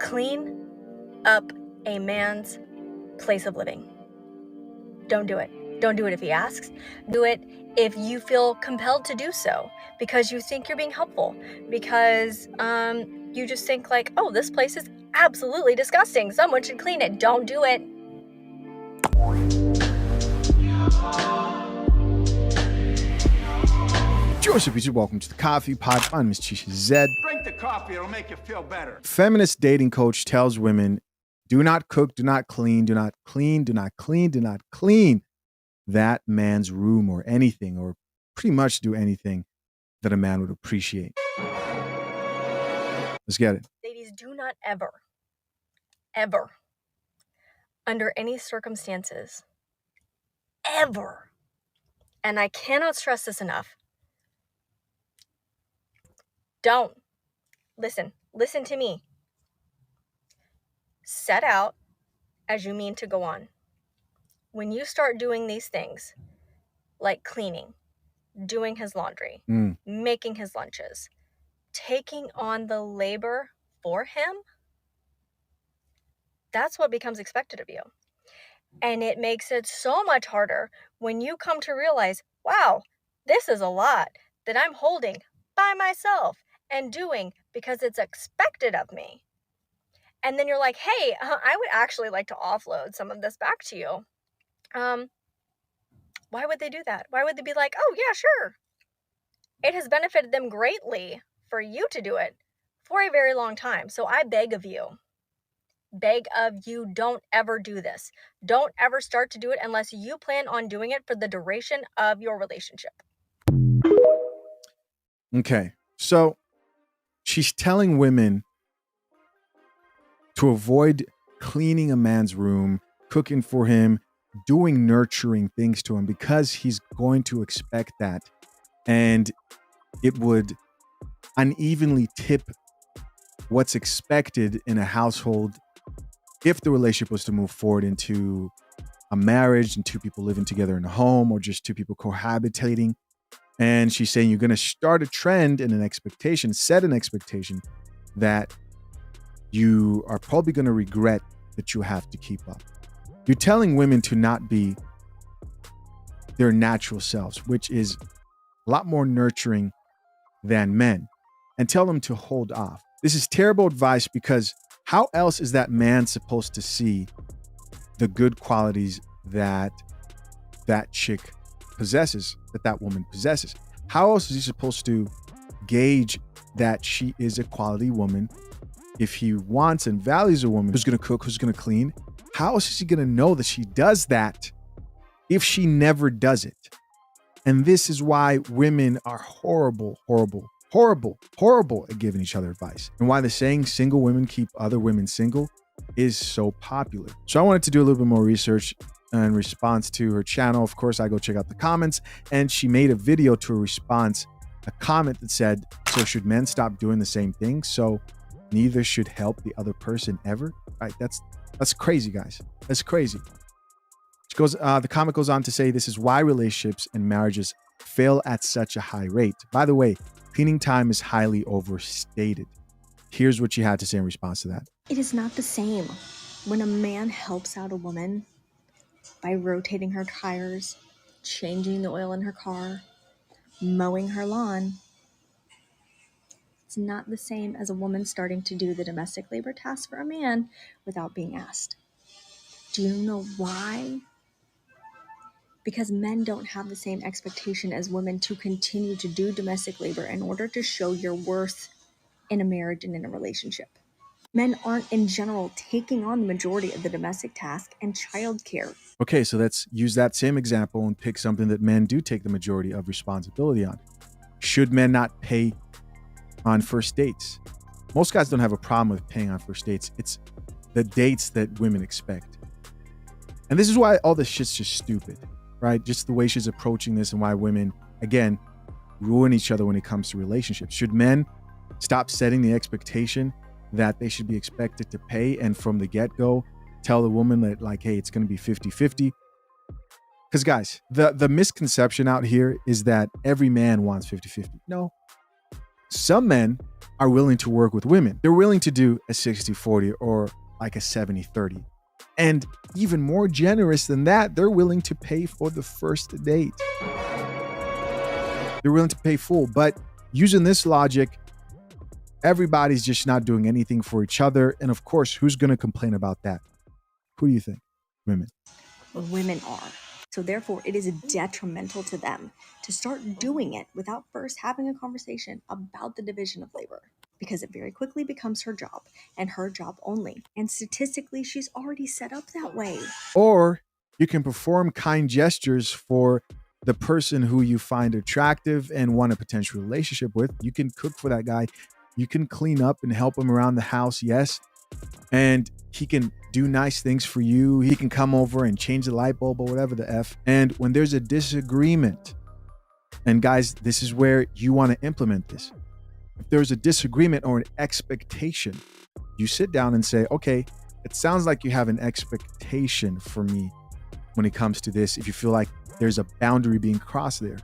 clean up a man's place of living. Don't do it. Don't do it if he asks. Do it if you feel compelled to do so because you think you're being helpful, because you just think like, oh, this place is absolutely disgusting. Someone should clean it. Don't do it. Joseph, welcome to the Coffee Pot. I'm Miss Chisha Zed. Drink the coffee, it'll make you feel better. Feminist dating coach tells women, do not cook, do not clean, do not clean, do not clean, do not clean that man's room or anything, or pretty much do anything that a man would appreciate. Let's get it. Ladies, do not ever, under any circumstances, ever, and I cannot stress this enough, don't. Listen to me. Set out as you mean to go on. When you start doing these things, like cleaning, doing his laundry, making his lunches, taking on the labor for him, that's what becomes expected of you. And it makes it so much harder when you come to realize, wow, this is a lot that I'm holding by myself and doing because it's expected of me. And then you're like, hey, I would actually like to offload some of this back to you. Why would they do that? Why would they be like, oh, yeah, sure. It has benefited them greatly for you to do it for a very long time. So I beg of you, don't ever do this. Don't ever start to do it unless you plan on doing it for the duration of your relationship. Okay, so she's telling women to avoid cleaning a man's room, cooking for him, doing nurturing things to him because he's going to expect that. And it would unevenly tip what's expected in a household if the relationship was to move forward into a marriage and two people living together in a home or just two people cohabitating. And she's saying you're going to start a trend and an expectation, set an expectation that you are probably going to regret that you have to keep up. You're telling women to not be their natural selves, which is a lot more nurturing than men, and tell them to hold off. This is terrible advice because how else is that man supposed to see the good qualities that that chick possesses, that woman possesses? How else is he supposed to gauge that she is a quality woman if he wants and values a woman who's going to cook, who's going to clean? How else is he going to know that she does that if she never does it? And this is why women are horrible at giving each other advice, and why the saying single women keep other women single is so popular. So I wanted to do a little bit more research in response to her channel. Of course, I go check out the comments, and she made a video to a response, a comment that said, so should men stop doing the same thing so neither should help the other person ever? Right? That's crazy, guys. That's crazy. She goes, the comment goes on to say, this is why relationships and marriages fail at such a high rate. By the way, cleaning time is highly overstated. Here's what she had to say in response to that. It is not the same when a man helps out a woman by rotating her tires, changing the oil in her car, mowing her lawn. It's not the same as a woman starting to do the domestic labor tasks for a man without being asked. Do you know why? Because men don't have the same expectation as women to continue to do domestic labor in order to show your worth in a marriage and in a relationship. Men aren't in general taking on the majority of the domestic task and childcare. Okay, so let's use that same example and pick something that men do take the majority of responsibility on. Should men not pay on first dates? Most guys don't have a problem with paying on first dates. It's the dates that women expect. And this is why all this shit's just stupid, right? Just the way she's approaching this and why women, again, ruin each other when it comes to relationships. Should men stop setting the expectation that they should be expected to pay and from the get-go tell the woman that, like, hey, it's going to be 50-50? Because guys, the misconception out here is that every man wants 50-50. No. Some men are willing to work with women. They're willing to do a 60-40 or like a 70-30. And even more generous than that, they're willing to pay for the first date. They're willing to pay full. But using this logic, everybody's just not doing anything for each other. And of course, who's going to complain about that? Who do you think? Women. Women are. So therefore, it is detrimental to them to start doing it without first having a conversation about the division of labor, because it very quickly becomes her job and her job only. And statistically, she's already set up that way. Or you can perform kind gestures for the person who you find attractive and want a potential relationship with. You can cook for that guy. You can clean up and help him around the house, yes. And he can do nice things for you. He can come over and change the light bulb or whatever the F. And when there's a disagreement, and guys, this is where you want to implement this. If there's a disagreement or an expectation, you sit down and say, okay, it sounds like you have an expectation for me when it comes to this. If you feel like there's a boundary being crossed there.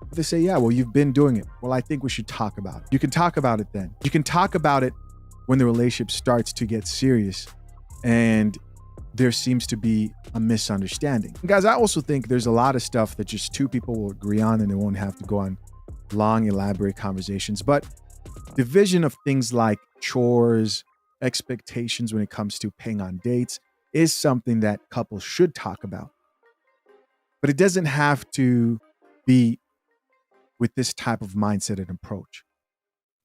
If they say, yeah, well, you've been doing it. Well, I think we should talk about it. You can talk about it then. You can talk about it when the relationship starts to get serious and there seems to be a misunderstanding. And guys, I also think there's a lot of stuff that just two people will agree on and they won't have to go on long, elaborate conversations. But division of things like chores, expectations when it comes to paying on dates is something that couples should talk about. But it doesn't have to be with this type of mindset and approach.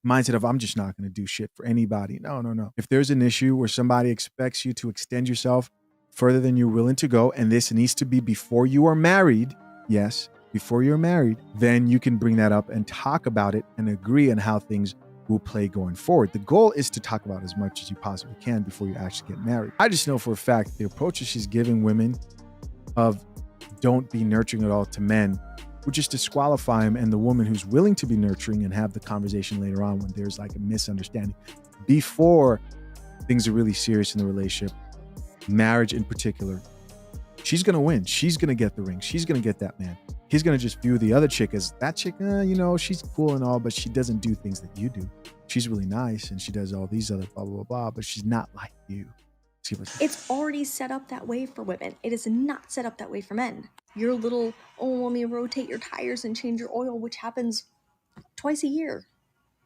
Mindset of, I'm just not going to do shit for anybody. No. If there's an issue where somebody expects you to extend yourself further than you're willing to go, and this needs to be before you are married, yes, before you're married, then you can bring that up and talk about it and agree on how things will play going forward. The goal is to talk about as much as you possibly can before you actually get married. I just know for a fact the approach that she's giving women of don't be nurturing at all to men would just disqualify him, and the woman who's willing to be nurturing and have the conversation later on when there's like a misunderstanding before things are really serious in the relationship, marriage in particular, she's going to win. She's going to get the ring. She's going to get that man. He's going to just view the other chick as that chick, she's cool and all, but she doesn't do things that you do. She's really nice and she does all these other blah, blah, blah, but she's not like you. It's already set up that way for women. It is not set up that way for men. Your little, let me rotate your tires and change your oil, which happens twice a year.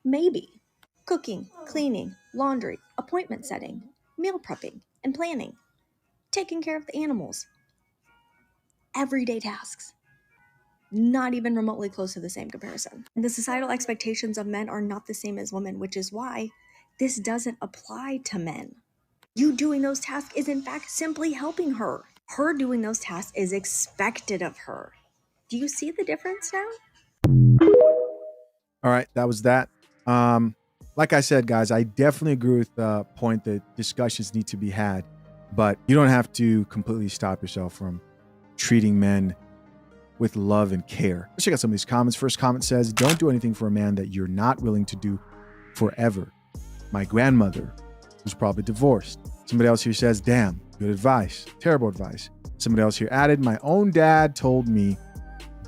Maybe. Cooking, cleaning, laundry, appointment setting, meal prepping, and planning. Taking care of the animals. Everyday tasks. Not even remotely close to the same comparison. And the societal expectations of men are not the same as women, which is why this doesn't apply to men. You doing those tasks is in fact simply helping her. Her doing those tasks is expected of her. Do you see the difference now? All right, that was that. Like I said, guys, I definitely agree with the point that discussions need to be had, but you don't have to completely stop yourself from treating men with love and care. Let's check out some of these comments. First comment says, don't do anything for a man that you're not willing to do forever. My grandmother, who's probably divorced. Somebody else here says, damn, good advice. Terrible advice. Somebody else here added, my own dad told me,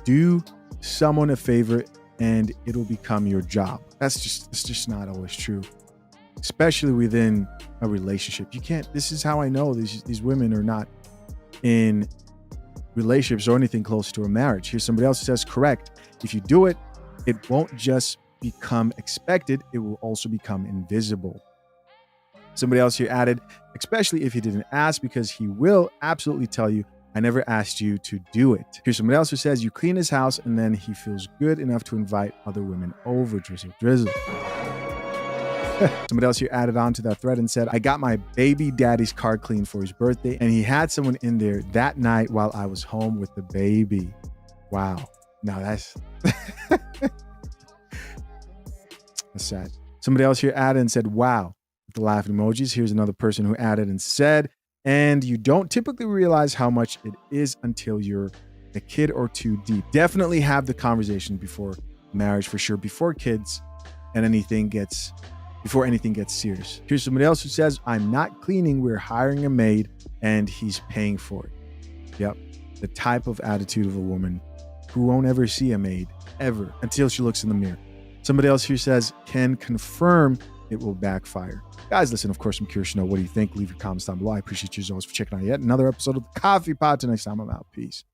do someone a favor and it'll become your job. It's just not always true, especially within a relationship. You can't, this is how I know these women are not in relationships or anything close to a marriage. Here's somebody else who says, correct. If you do it, it won't just become expected, it will also become invisible. Somebody else here added, especially if he didn't ask, because he will absolutely tell you, I never asked you to do it. Here's somebody else who says, you clean his house and then he feels good enough to invite other women over. Drizzle, drizzle. Somebody else here added on to that thread and said, I got my baby daddy's car cleaned for his birthday and he had someone in there that night while I was home with the baby. Wow. Now that's that's sad. Somebody else here added and said, wow, with the laughing emojis. Here's another person who added and said, and you don't typically realize how much it is until you're a kid or two deep. Definitely have the conversation before marriage for sure, before kids and before anything gets serious. Here's somebody else who says, I'm not cleaning, we're hiring a maid and he's paying for it. Yep. The type of attitude of a woman who won't ever see a maid ever until she looks in the mirror. Somebody else here says, can confirm it will backfire. Guys, listen, of course, I'm curious to know, what do you think? Leave your comments down below. I appreciate you as always for checking out yet another episode of the Coffee Pot. Till next time, I'm out. Peace.